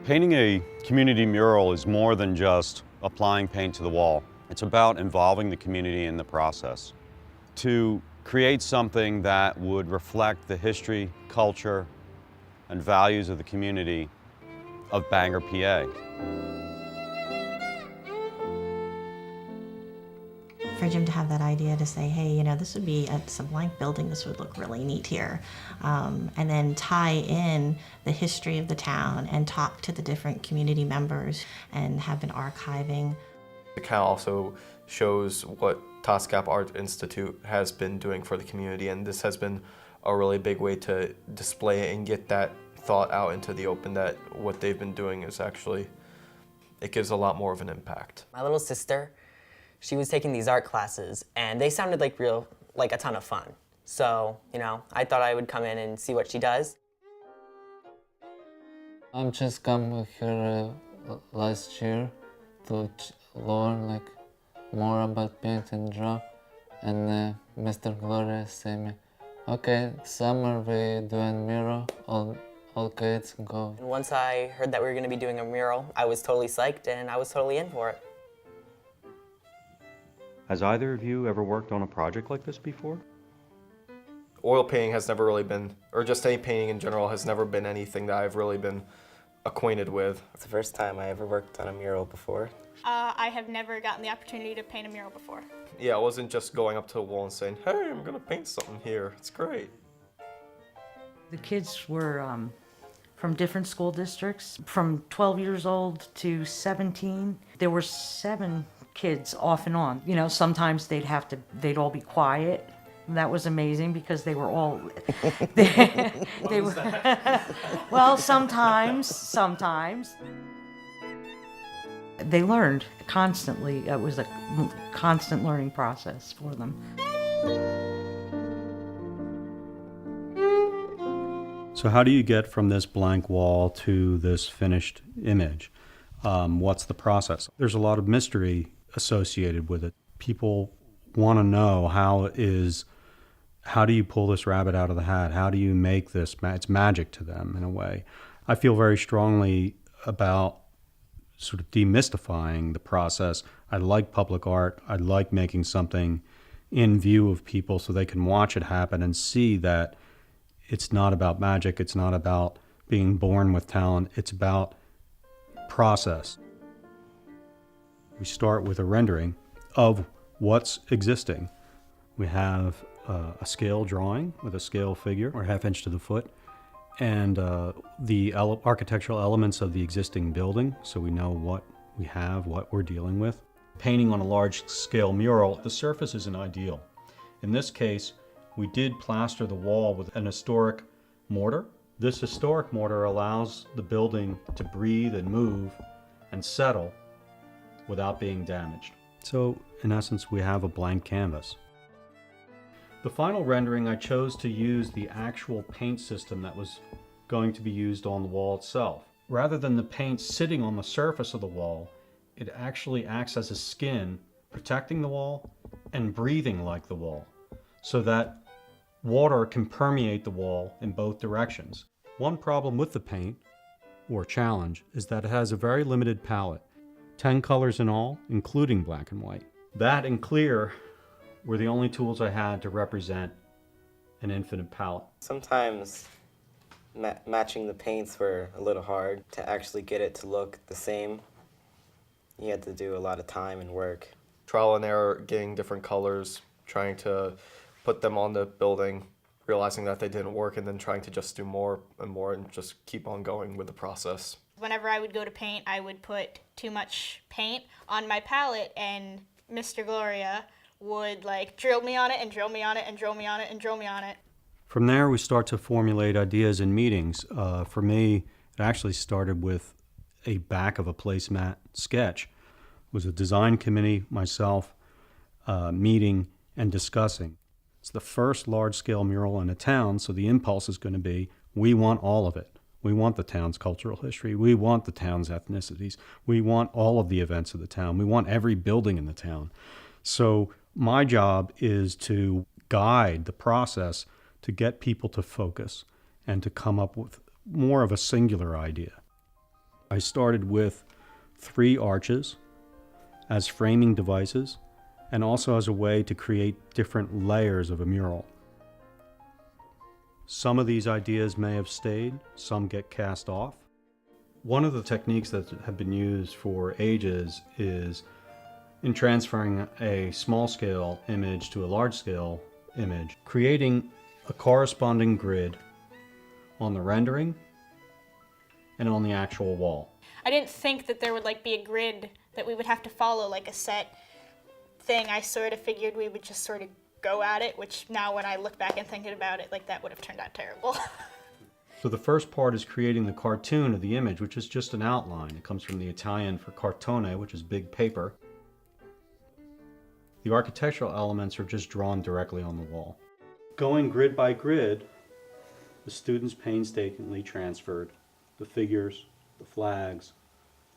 Painting a community mural is more than just applying paint to the wall. It's about involving the community in the process. To create something that would reflect the history, culture, and values of the community of Bangor, PA. For Jim to have that idea to say, hey, you know, this would be some blank building, this would look really neat here. And then tie in the history of the town and talk to the different community members and have been archiving. It kind of also shows what Totts Gap Art Institute has been doing for the community, and this has been a really big way to display it and get that thought out into the open that what they've been doing is actually, it gives a lot more of an impact. My little sister, she was taking these art classes and they sounded like a ton of fun. So, you know, I thought I would come in and see what she does. I'm just come here last year to learn more about paint and draw, and Mr. Gloria said me, okay, summer we doing mural, all kids go. And once I heard that we were going to be doing a mural, I was totally psyched and I was totally in for it. Has either of you ever worked on a project like this before? Oil painting has never really been, or just any painting in general, has never been anything that I've really been acquainted with. It's the first time I ever worked on a mural before. I have never gotten the opportunity to paint a mural before. Yeah, I wasn't just going up to a wall and saying, hey, I'm gonna paint something here. It's great. The kids were from different school districts, from 12 years old to 17. There were 7 kids off and on. You know, sometimes they'd all be quiet. That was amazing because they were all, they were, well, sometimes. They learned constantly. It was a constant learning process for them. So how do you get from this blank wall to this finished image? What's the process? There's a lot of mystery associated with it. People want to know how do you pull this rabbit out of the hat? How do you make this? It's magic to them in a way. I feel very strongly about sort of demystifying the process. I like public art. I like making something in view of people so they can watch it happen and see that it's not about magic. It's not about being born with talent. It's about process. We start with a rendering of what's existing. We have a scale drawing with a scale figure, or 1/2 inch to the foot, and the architectural elements of the existing building, so we know what we have, what we're dealing with. Painting on a large scale mural, the surface isn't ideal. In this case, we did plaster the wall with an historic mortar. This historic mortar allows the building to breathe and move and settle without being damaged. So in essence, we have a blank canvas. The final rendering, I chose to use the actual paint system that was going to be used on the wall itself. Rather than the paint sitting on the surface of the wall, it actually acts as a skin, protecting the wall and breathing like the wall, so that water can permeate the wall in both directions. One problem with the paint, or challenge, is that it has a very limited palette. 10 colors in all, including black and white. That and clear were the only tools I had to represent an infinite palette. Sometimes matching the paints were a little hard to actually get it to look the same. You had to do a lot of time and work. Trial and error, getting different colors, trying to put them on the building, realizing that they didn't work, and then trying to just do more and more and just keep on going with the process. Whenever I would go to paint, I would put too much paint on my palette, and Mr. Gloria would drill me on it and drill me on it and drill me on it and drill me on it. From there, we start to formulate ideas in meetings. For me, it actually started with a back of a placemat sketch. It was a design committee, myself, meeting and discussing. It's the first large-scale mural in a town, so the impulse is going to be, we want all of it. We want the town's cultural history. We want the town's ethnicities. We want all of the events of the town. We want every building in the town. So my job is to guide the process to get people to focus and to come up with more of a singular idea. I started with 3 arches as framing devices and also as a way to create different layers of a mural. Some of these ideas may have stayed, some get cast off. One of the techniques that have been used for ages is in transferring a small-scale image to a large-scale image, creating a corresponding grid on the rendering and on the actual wall. I didn't think that there would like be a grid that we would have to follow, like a set thing. I sort of figured we would just sort of go at it, which now when I look back and thinking about it, like that would have turned out terrible. So the first part is creating the cartoon of the image, which is just an outline. It comes from the Italian for cartone, which is big paper. The architectural elements are just drawn directly on the wall. Going grid by grid, the students painstakingly transferred the figures, the flags,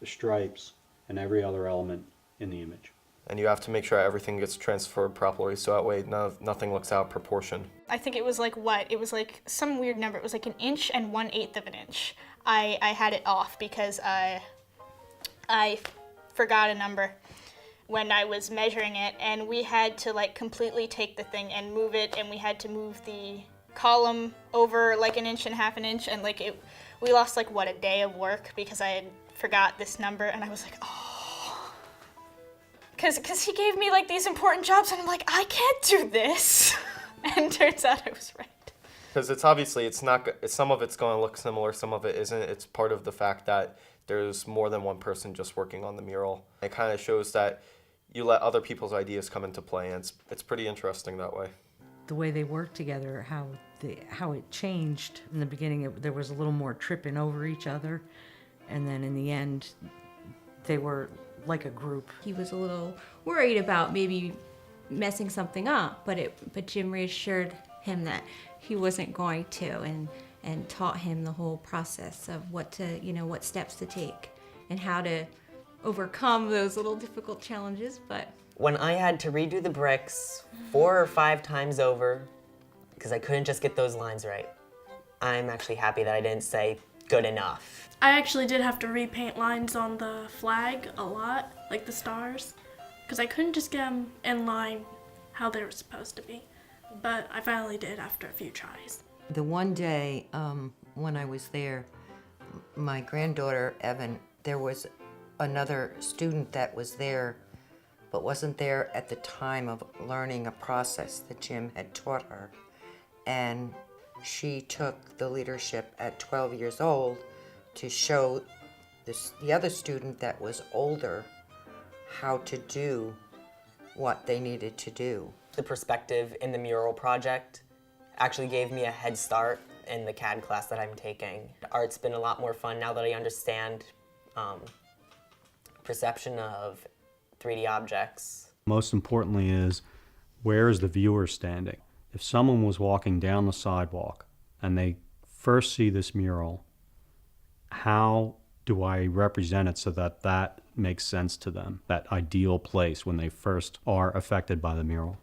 the stripes, and every other element in the image. And you have to make sure everything gets transferred properly so that way nothing looks out of proportion. I think it was like what? It was like some weird number. It was like 1 inch and 1/8 of an inch. I had it off because I forgot a number when I was measuring it, and we had to like completely take the thing and move it, and we had to move the column over like 1 inch and 1/2 inch, and like we lost like what, a day of work because I had forgot this number, and I was like, oh. Because he gave me like these important jobs, and I'm like, I can't do this. And turns out I was right. Because it's obviously, some of it's going to look similar, some of it isn't. It's part of the fact that there's more than one person just working on the mural. It kind of shows that you let other people's ideas come into play, and it's pretty interesting that way. The way they worked together, how it changed. In the beginning, there was a little more tripping over each other, and then in the end, they were like a group. He was a little worried about maybe messing something up, but Jim reassured him that he wasn't going to, and taught him the whole process of what steps to take and how to overcome those little difficult challenges. But When I had to redo the bricks 4 or 5 times over because I couldn't just get those lines right, I'm actually happy that I didn't say good enough. I actually did have to repaint lines on the flag a lot, like the stars, because I couldn't just get them in line how they were supposed to be. But I finally did after a few tries. The one day when I was there, my granddaughter, Evan, there was another student that was there, but wasn't there at the time of learning a process that Jim had taught her. And she took the leadership at 12 years old to show the other student that was older how to do what they needed to do. The perspective in the mural project actually gave me a head start in the CAD class that I'm taking. Art's been a lot more fun now that I understand perception of 3D objects. Most importantly is, where is the viewer standing? If someone was walking down the sidewalk and they first see this mural, how do I represent it so that that makes sense to them, that ideal place when they first are affected by the mural?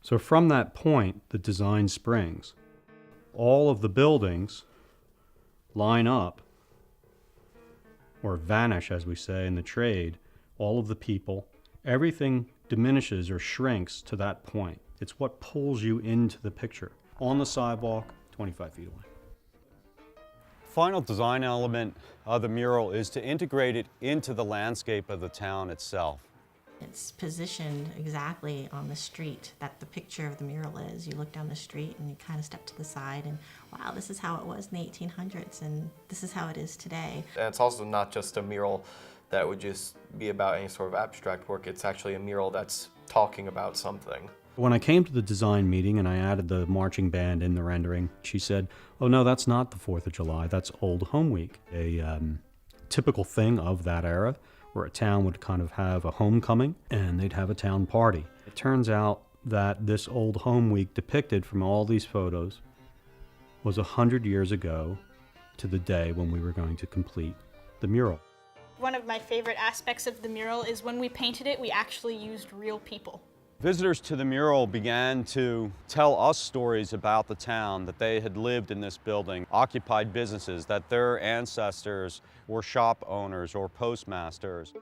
So from that point, the design springs. All of the buildings line up, or vanish, as we say in the trade. All of the people, everything diminishes or shrinks to that point. It's what pulls you into the picture. On the sidewalk, 25 feet away. Final design element of the mural is to integrate it into the landscape of the town itself. It's positioned exactly on the street that the picture of the mural is. You look down the street and you kind of step to the side and, wow, this is how it was in the 1800s and this is how it is today. And it's also not just a mural that would just be about any sort of abstract work. It's actually a mural that's talking about something. When I came to the design meeting and I added the marching band in the rendering, she said, oh no, that's not the 4th of July, that's Old Home Week. A typical thing of that era where a town would kind of have a homecoming and they'd have a town party. It turns out that this Old Home Week depicted from all these photos was 100 years ago to the day when we were going to complete the mural. One of my favorite aspects of the mural is when we painted it, we actually used real people. Visitors to the mural began to tell us stories about the town, that they had lived in this building, occupied businesses, that their ancestors were shop owners or postmasters.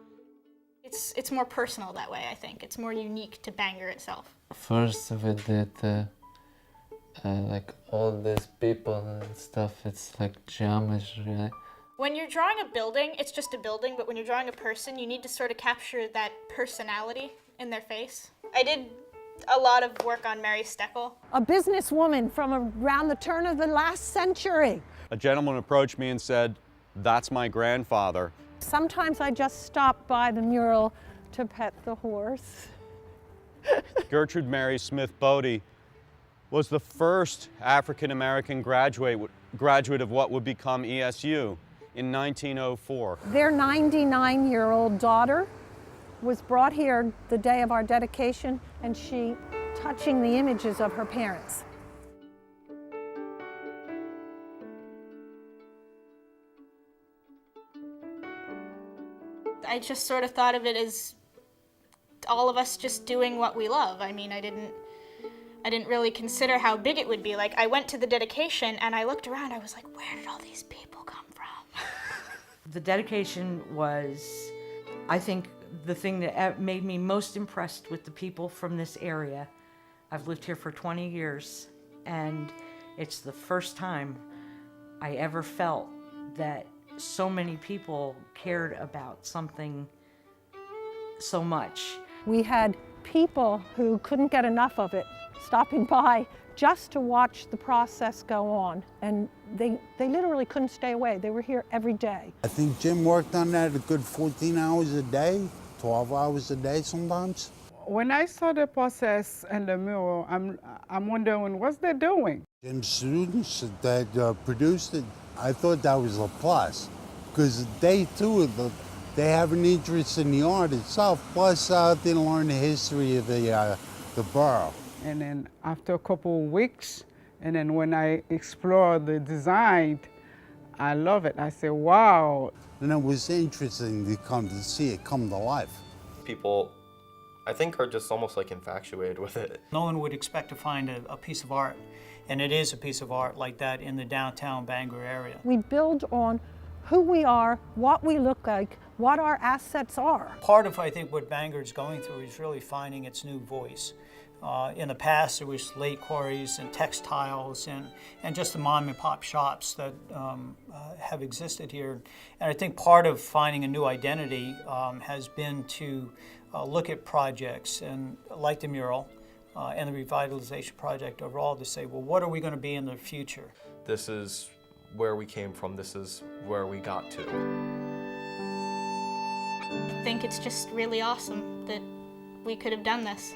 It's more personal that way, I think. It's more unique to Bangor itself. First we did like all these people and stuff. It's like geometry. When you're drawing a building, it's just a building, but when you're drawing a person, you need to sort of capture that personality in their face. I did a lot of work on Mary Steckel. A businesswoman from around the turn of the last century. A gentleman approached me and said, "That's my grandfather." Sometimes I just stop by the mural to pet the horse. Gertrude Mary Smith Bodie was the first African-American graduate of what would become ESU in 1904. Their 99-year-old daughter was brought here the day of our dedication, and she touching the images of her parents. I just sort of thought of it as all of us just doing what we love. I mean, I didn't really consider how big it would be. Like, I went to the dedication and I looked around, I was like, where did all these people come from? The dedication was, I think, the thing that made me most impressed with the people from this area. I've lived here for 20 years, and it's the first time I ever felt that so many people cared about something so much. We had people who couldn't get enough of it stopping by just to watch the process go on, and they literally couldn't stay away. They were here every day. I think Jim worked on that a good 14 hours a day, 12 hours a day sometimes. When I saw the process and the mural, I'm wondering what's they doing. Jim's students that produced it, I thought that was a plus, because they too, they have an interest in the art itself, plus they learn the history of the borough. And then after a couple of weeks, and then when I explore the design, I love it. I say, wow. And it was interesting to come to see it come to life. People, I think, are just almost like infatuated with it. No one would expect to find a piece of art, and it is a piece of art like that in the downtown Bangor area. We build on who we are, what we look like, what our assets are. Part of, I think, what Bangor's going through is really finding its new voice. In the past, there was slate quarries and textiles and just the mom and pop shops that have existed here. And I think part of finding a new identity has been to look at projects and like the mural and the revitalization project overall to say, well, what are we going to be in the future? This is where we came from. This is where we got to. I think it's just really awesome that we could have done this.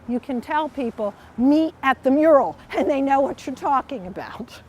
You can tell people, meet at the mural, and they know what you're talking about.